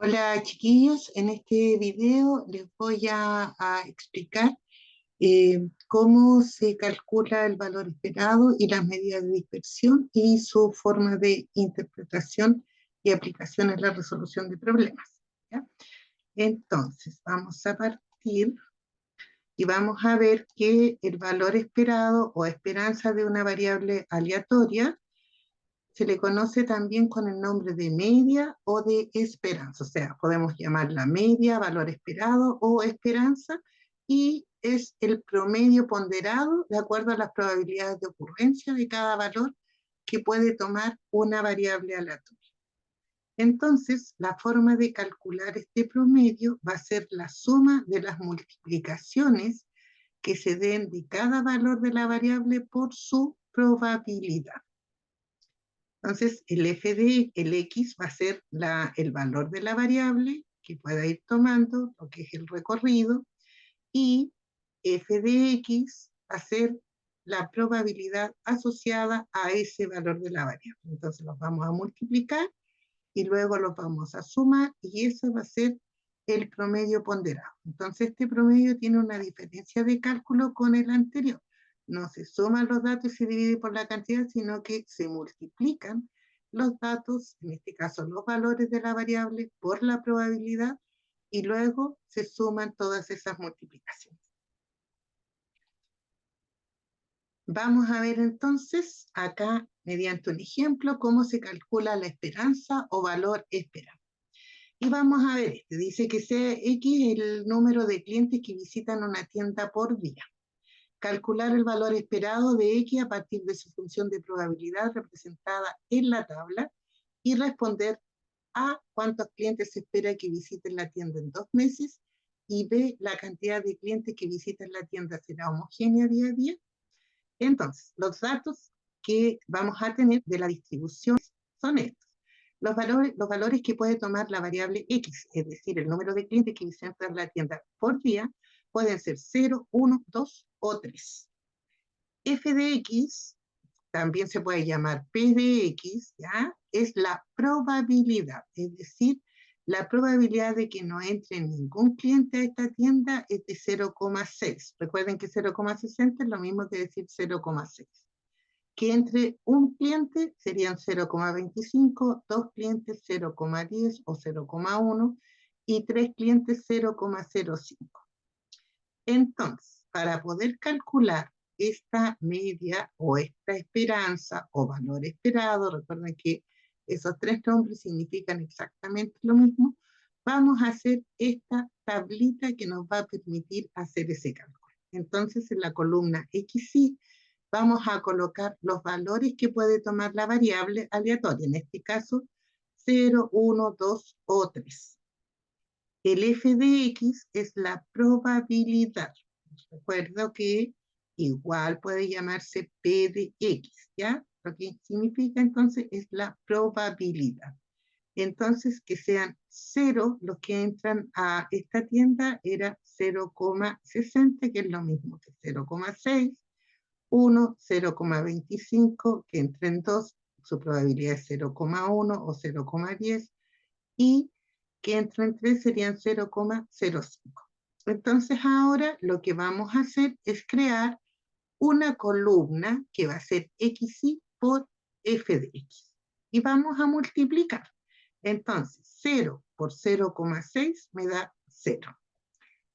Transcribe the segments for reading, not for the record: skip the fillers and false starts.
Hola chiquillos, en este video les voy a explicar cómo se calcula el valor esperado y las medidas de dispersión y su forma de interpretación y aplicación en la resolución de problemas. ¿Ya? Entonces, vamos a partir y vamos a ver que el valor esperado o esperanza de una variable aleatoria se le conoce también con el nombre de media o de esperanza. O sea, podemos llamarla media, valor esperado o esperanza, y es el promedio ponderado de acuerdo a las probabilidades de ocurrencia de cada valor que puede tomar una variable aleatoria. Entonces, la forma de calcular este promedio va a ser la suma de las multiplicaciones que se den de cada valor de la variable por su probabilidad. Entonces, el f de el x va a ser el valor de la variable que pueda ir tomando, lo que es el recorrido, y f de x va a ser la probabilidad asociada a ese valor de la variable. Entonces, los vamos a multiplicar y luego los vamos a sumar y eso va a ser el promedio ponderado. Entonces, este promedio tiene una diferencia de cálculo con el anterior. No se suman los datos y se divide por la cantidad, sino que se multiplican los datos, en este caso los valores de la variable, por la probabilidad y luego se suman todas esas multiplicaciones. Vamos a ver entonces acá, mediante un ejemplo, cómo se calcula la esperanza o valor esperado. Y vamos a ver, dice que sea X el número de clientes que visitan una tienda por día. Calcular el valor esperado de X a partir de su función de probabilidad representada en la tabla y responder A, cuántos clientes se espera que visiten la tienda en 2 meses, y B, la cantidad de clientes que visitan la tienda será homogénea día a día. Entonces, los datos que vamos a tener de la distribución son estos. Los valores que puede tomar la variable X, es decir, el número de clientes que visitan la tienda por día, pueden ser 0, 1, 2 o 3. F de X, también se puede llamar P de X, ¿ya? Es la probabilidad, es decir, la probabilidad de que no entre ningún cliente a esta tienda es de 0,6. Recuerden que 0,60 es lo mismo que decir 0,6. Que entre un cliente serían 0,25, dos clientes 0,10 o 0,1 y tres clientes 0,05. Entonces, para poder calcular esta media o esta esperanza o valor esperado, recuerden que esos tres nombres significan exactamente lo mismo, vamos a hacer esta tablita que nos va a permitir hacer ese cálculo. Entonces, en la columna XY vamos a colocar los valores que puede tomar la variable aleatoria, en este caso 0, 1, 2 o 3. El f de x es la probabilidad. Recuerdo que igual puede llamarse p de x, ¿ya? Lo que significa entonces es la probabilidad. Entonces, que sean 0 los que entran a esta tienda era 0,60, que es lo mismo que 0,6, 1, 0,25, que entren 2, su probabilidad es 0,1 o 0,10, y que entren 3 serían 0,05. Entonces ahora lo que vamos a hacer es crear una columna que va a ser XY por F de X. Y vamos a multiplicar. Entonces, 0 por 0,6 me da 0.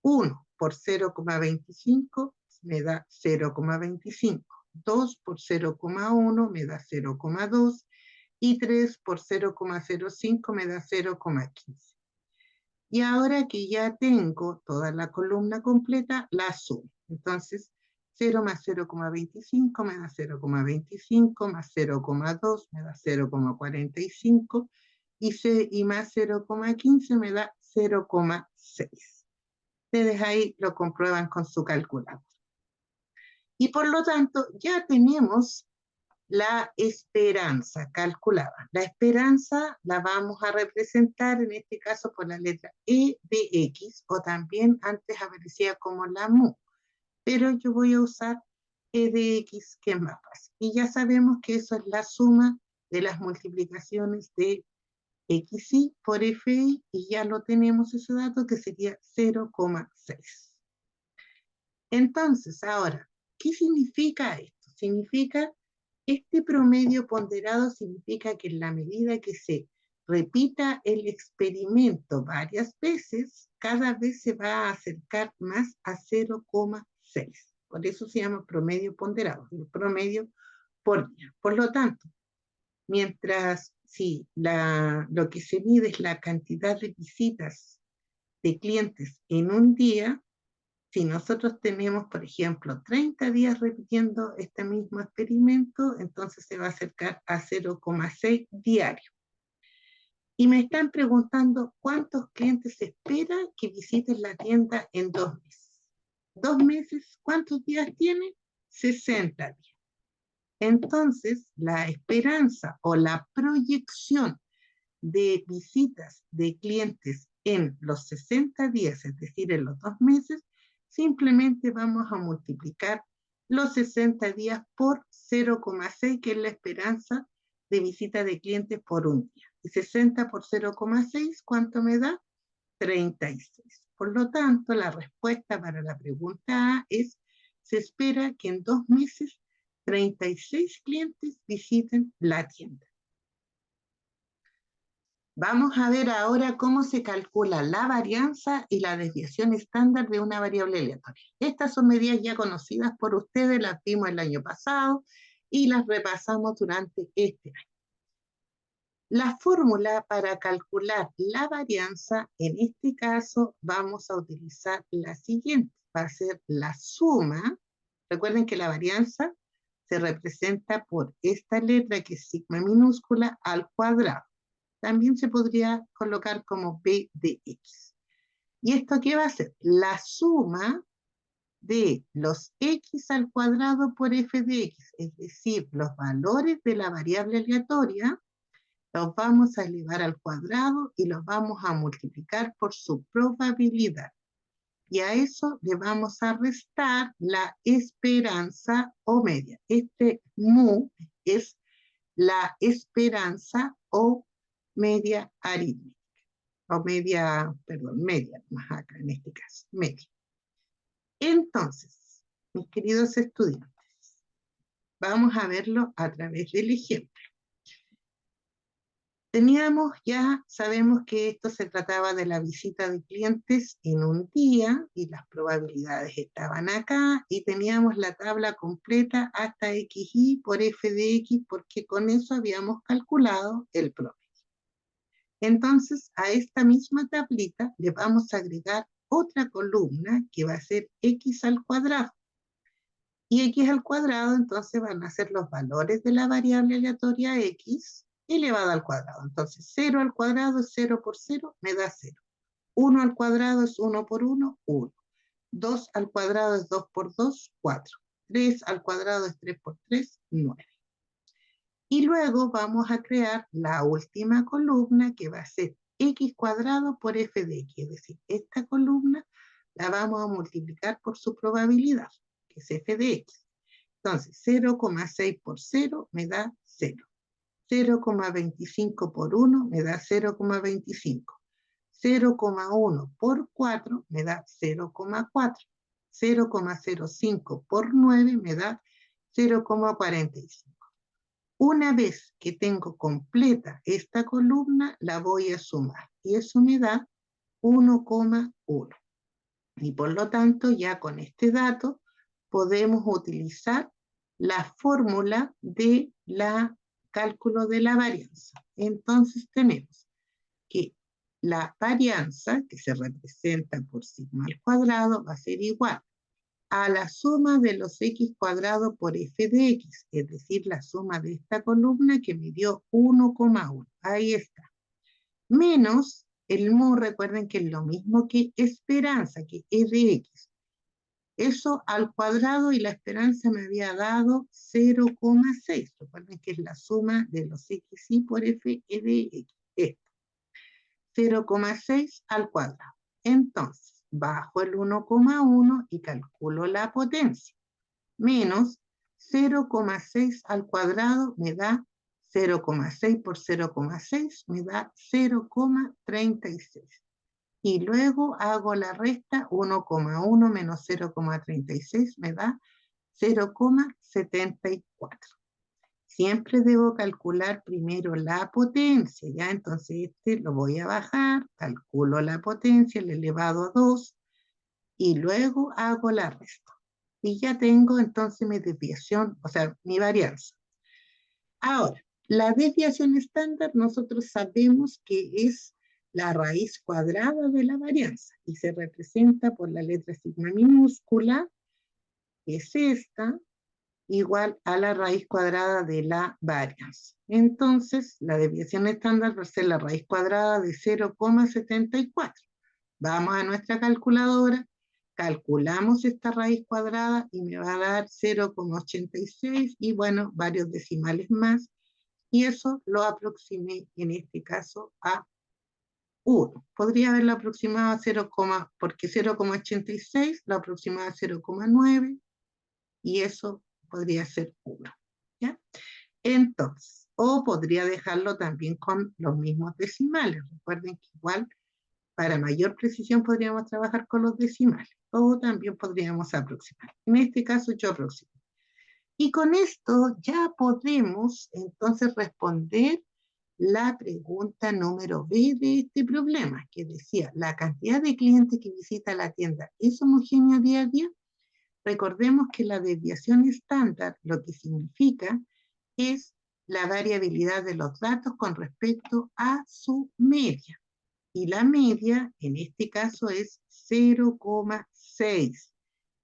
1 por 0,25 me da 0,25. 2 por 0,1 me da 0,2 y 3 por 0,05 me da 0,15. Y ahora que ya tengo toda la columna completa, la sumo. Entonces, 0 más 0,25 me da 0,25, más 0,2 me da 0,45 y más 0,15 me da 0,6. Ustedes ahí lo comprueban con su calculador. Y por lo tanto, ya tenemos la esperanza calculada. La esperanza la vamos a representar en este caso por la letra E de X, o también antes aparecía como la mu, pero yo voy a usar E de X, que es más fácil. Y ya sabemos que eso es la suma de las multiplicaciones de XI por FI, y ya lo tenemos ese dato que sería 0,6. Entonces, ahora, ¿qué significa esto? Significa, este promedio ponderado significa que en la medida que se repita el experimento varias veces, cada vez se va a acercar más a 0,6. Por eso se llama promedio ponderado, el promedio por día. Por lo tanto, mientras si lo que se mide es la cantidad de visitas de clientes en un día, si nosotros tenemos, por ejemplo, 30 días repitiendo este mismo experimento, entonces se va a acercar a 0,6 diario. Y me están preguntando cuántos clientes se espera que visiten la tienda en 2 meses. 2 meses, ¿cuántos días tiene? 60 días. Entonces, la esperanza o la proyección de visitas de clientes en los 60 días, es decir, en los 2 meses, simplemente vamos a multiplicar los 60 días por 0,6, que es la esperanza de visita de clientes por un día. Y 60 por 0,6, ¿cuánto me da? 36. Por lo tanto, la respuesta para la pregunta A es: se espera que en 2 meses 36 clientes visiten la tienda. Vamos a ver ahora cómo se calcula la varianza y la desviación estándar de una variable aleatoria. Estas son medidas ya conocidas por ustedes, las vimos el año pasado y las repasamos durante este año. La fórmula para calcular la varianza, en este caso vamos a utilizar la siguiente. Va a ser la suma. Recuerden que la varianza se representa por esta letra, que es sigma minúscula, al cuadrado. También se podría colocar como b de x. ¿Y esto qué va a ser? La suma de los x al cuadrado por f de x, es decir, los valores de la variable aleatoria, los vamos a elevar al cuadrado y los vamos a multiplicar por su probabilidad. Y a eso le vamos a restar la esperanza o media. Este mu es la esperanza o media aritmética, o media, perdón, media, más acá en este caso, media. Entonces, mis queridos estudiantes, vamos a verlo a través del ejemplo. Sabemos que esto se trataba de la visita de clientes en un día y las probabilidades estaban acá, y teníamos la tabla completa hasta xy por f de x, porque con eso habíamos calculado el promedio. Entonces, a esta misma tablita le vamos a agregar otra columna que va a ser x al cuadrado. Y x al cuadrado, entonces, van a ser los valores de la variable aleatoria x elevada al cuadrado. Entonces, 0 al cuadrado es 0 por 0, me da 0. 1 al cuadrado es 1 por 1, 1. 2 al cuadrado es 2 por 2, 4. 3 al cuadrado es 3 por 3, 9. Y luego vamos a crear la última columna, que va a ser x cuadrado por f de x. Es decir, esta columna la vamos a multiplicar por su probabilidad, que es f de x. Entonces, 0,6 por 0 me da 0. 0,25 por 1 me da 0,25. 0,1 por 4 me da 0,4. 0,05 por 9 me da 0,45. Una vez que tengo completa esta columna, la voy a sumar, y eso me da 1,1. Y por lo tanto, ya con este dato podemos utilizar la fórmula de la cálculo de la varianza. Entonces tenemos que la varianza, que se representa por sigma al cuadrado, va a ser igual a la suma de los x cuadrado por f de x, es decir, la suma de esta columna que me dio 1,1. Ahí está. Menos el mu, recuerden que es lo mismo que esperanza, que es de x. Eso al cuadrado, y la esperanza me había dado 0,6. Recuerden que es la suma de los xy por f de x. Esto. 0,6 al cuadrado. Entonces, bajo el 1,1 y calculo la potencia. Menos 0,6 al cuadrado me da 0,6 por 0,6 me da 0,36. Y luego hago la resta, 1,1 menos 0,36 me da 0,74. Siempre debo calcular primero la potencia, ¿ya? Entonces este lo voy a bajar, calculo la potencia, el elevado a 2, y luego hago la resta. Y ya tengo entonces mi desviación, o sea, mi varianza. Ahora, la desviación estándar nosotros sabemos que es la raíz cuadrada de la varianza y se representa por la letra sigma minúscula, que es esta, igual a la raíz cuadrada de la varianza. Entonces, la desviación estándar va a ser la raíz cuadrada de 0,74. Vamos a nuestra calculadora, calculamos esta raíz cuadrada y me va a dar 0,86 y bueno, varios decimales más. Y eso lo aproximé en este caso a 1. Podría haberlo aproximado a 0, porque 0,86 lo aproximaba a 0,9 y eso podría ser 1. ¿Ya? Entonces, o podría dejarlo también con los mismos decimales. Recuerden que igual para mayor precisión podríamos trabajar con los decimales o también podríamos aproximar. En este caso yo aproximo. Y con esto ya podemos entonces responder la pregunta número B de este problema, que decía, ¿la cantidad de clientes que visita la tienda es homogénea día a día? Recordemos que la desviación estándar lo que significa es la variabilidad de los datos con respecto a su media. Y la media, en este caso, es 0,6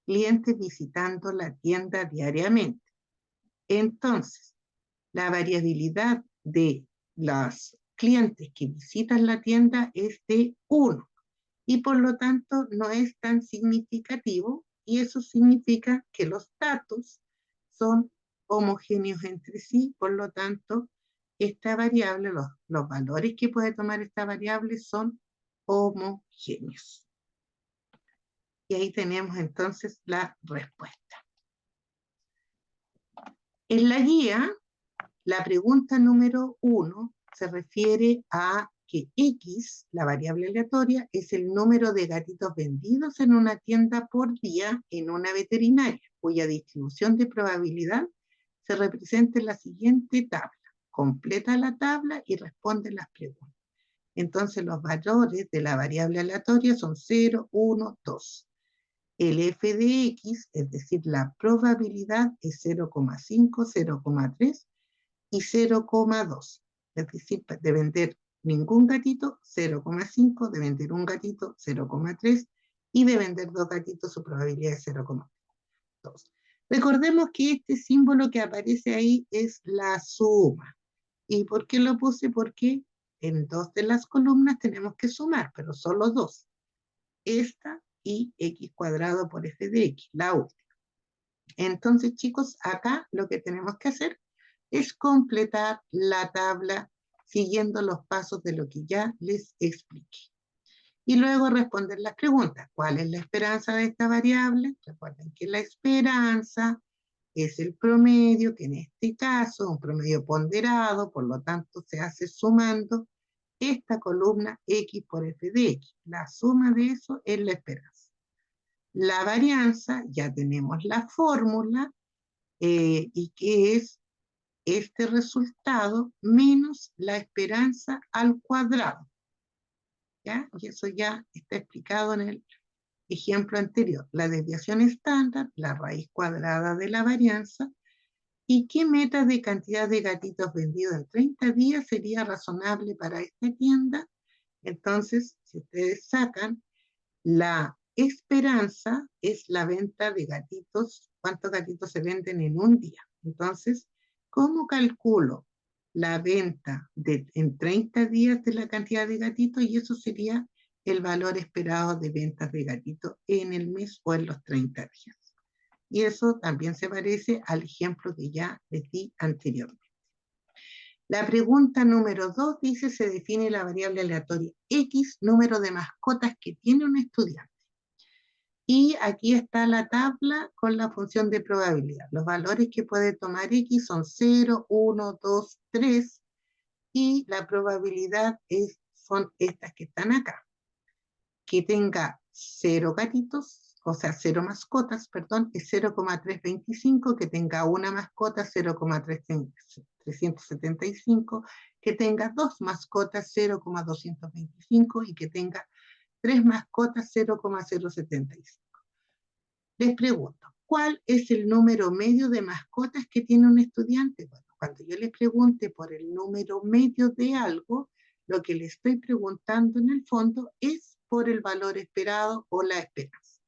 clientes visitando la tienda diariamente. Entonces, la variabilidad de los clientes que visitan la tienda es de 1 y por lo tanto no es tan significativo y eso significa que los datos son homogéneos entre sí, por lo tanto esta variable, los valores que puede tomar esta variable son homogéneos. Y ahí tenemos entonces la respuesta. En la guía, la pregunta número 1 se refiere a que X, la variable aleatoria, es el número de gatitos vendidos en una tienda por día en una veterinaria, cuya distribución de probabilidad se representa en la siguiente tabla. Completa la tabla y responde las preguntas. Entonces los valores de la variable aleatoria son 0, 1, 2. El f de X, es decir, la probabilidad es 0,5, 0,3 y 0,2. Es decir, de vender ningún gatito, 0,5, de vender un gatito, 0,3 y de vender dos gatitos, su probabilidad es 0,2. Recordemos que este símbolo que aparece ahí es la suma. ¿Y por qué lo puse? Porque en dos de las columnas tenemos que sumar, pero solo dos. Esta y x cuadrado por f de x, la última. Entonces, chicos, acá lo que tenemos que hacer es completar la tabla siguiendo los pasos de lo que ya les expliqué. Y luego responder las preguntas. ¿Cuál es la esperanza de esta variable? Recuerden que la esperanza es el promedio, que en este caso es un promedio ponderado, por lo tanto se hace sumando esta columna x por f de x. La suma de eso es la esperanza. La varianza, ya tenemos la fórmula, y que es este resultado menos la esperanza al cuadrado. ¿Ya? Y eso ya está explicado en el ejemplo anterior. La desviación estándar, la raíz cuadrada de la varianza, y qué meta de cantidad de gatitos vendidos en 30 días sería razonable para esta tienda. Entonces, si ustedes sacan, la esperanza es la venta de gatitos, cuántos gatitos se venden en un día. Entonces, ¿cómo calculo la venta en 30 días de la cantidad de gatitos? Y eso sería el valor esperado de ventas de gatitos en el mes o en los 30 días. Y eso también se parece al ejemplo que ya les di anteriormente. La pregunta número 2 dice, se define la variable aleatoria X, número de mascotas que tiene un estudiante. Y aquí está la tabla con la función de probabilidad. Los valores que puede tomar X son 0, 1, 2, 3 y la probabilidad son estas que están acá. Que tenga 0 gatitos, o sea, 0 mascotas, perdón, es 0,325, que tenga una mascota, 0,375, que tenga 2 mascotas, 0,225 y que tenga 3 mascotas, 0,075. Les pregunto, ¿cuál es el número medio de mascotas que tiene un estudiante? Bueno, cuando yo les pregunte por el número medio de algo, lo que le estoy preguntando en el fondo es por el valor esperado o la esperanza.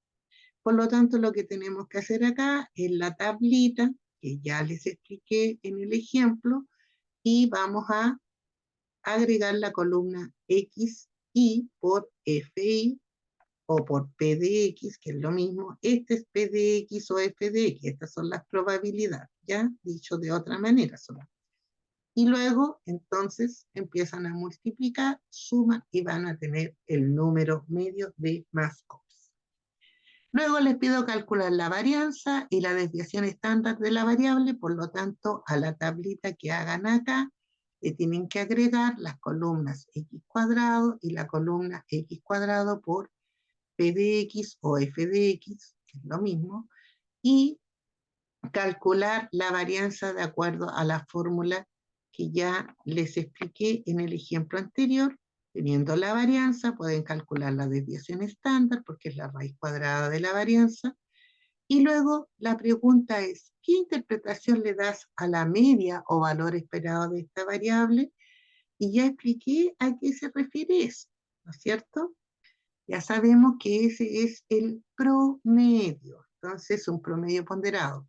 Por lo tanto, lo que tenemos que hacer acá es la tablita que ya les expliqué en el ejemplo y vamos a agregar la columna XI por FI o por P de X, que es lo mismo. Este es P de X o F de X. Estas son las probabilidades, ¿ya? Dicho de otra manera solamente. Y luego, entonces, empiezan a multiplicar, suman y van a tener el número medio de mascotas. Luego les pido calcular la varianza y la desviación estándar de la variable, por lo tanto, a la tablita que hagan acá, le tienen que agregar las columnas x cuadrado y la columna x cuadrado por P de X o F de X, que es lo mismo, y calcular la varianza de acuerdo a la fórmula que ya les expliqué en el ejemplo anterior. Teniendo la varianza, pueden calcular la desviación estándar, porque es la raíz cuadrada de la varianza. Y luego la pregunta es, ¿qué interpretación le das a la media o valor esperado de esta variable? Y ya expliqué a qué se refiere eso, ¿no es cierto? Ya sabemos que ese es el promedio. Entonces, un promedio ponderado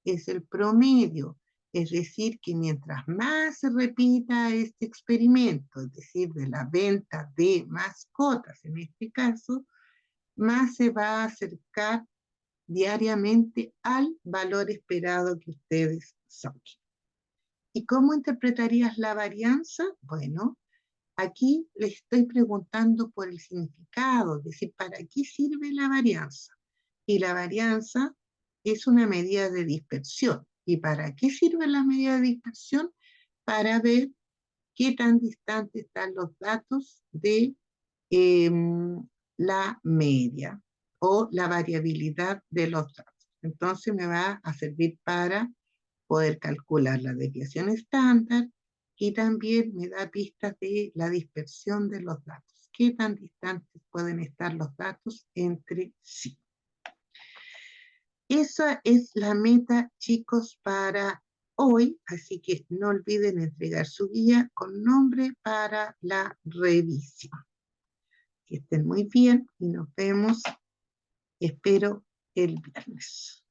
es el promedio. Es decir, que mientras más se repita este experimento, es decir, de la venta de mascotas en este caso, más se va a acercar diariamente al valor esperado que ustedes saquen. ¿Y cómo interpretarías la varianza? Bueno, aquí le estoy preguntando por el significado, es decir, ¿para qué sirve la varianza? Y la varianza es una medida de dispersión. ¿Y para qué sirve la medida de dispersión? Para ver qué tan distantes están los datos de eh, la media o la variabilidad de los datos. Entonces me va a servir para poder calcular la desviación estándar y también me da pistas de la dispersión de los datos. ¿Qué tan distantes pueden estar los datos entre sí? Esa es la meta, chicos, para hoy, así que no olviden entregar su guía con nombre para la revisión. Que estén muy bien y nos vemos, espero, el viernes.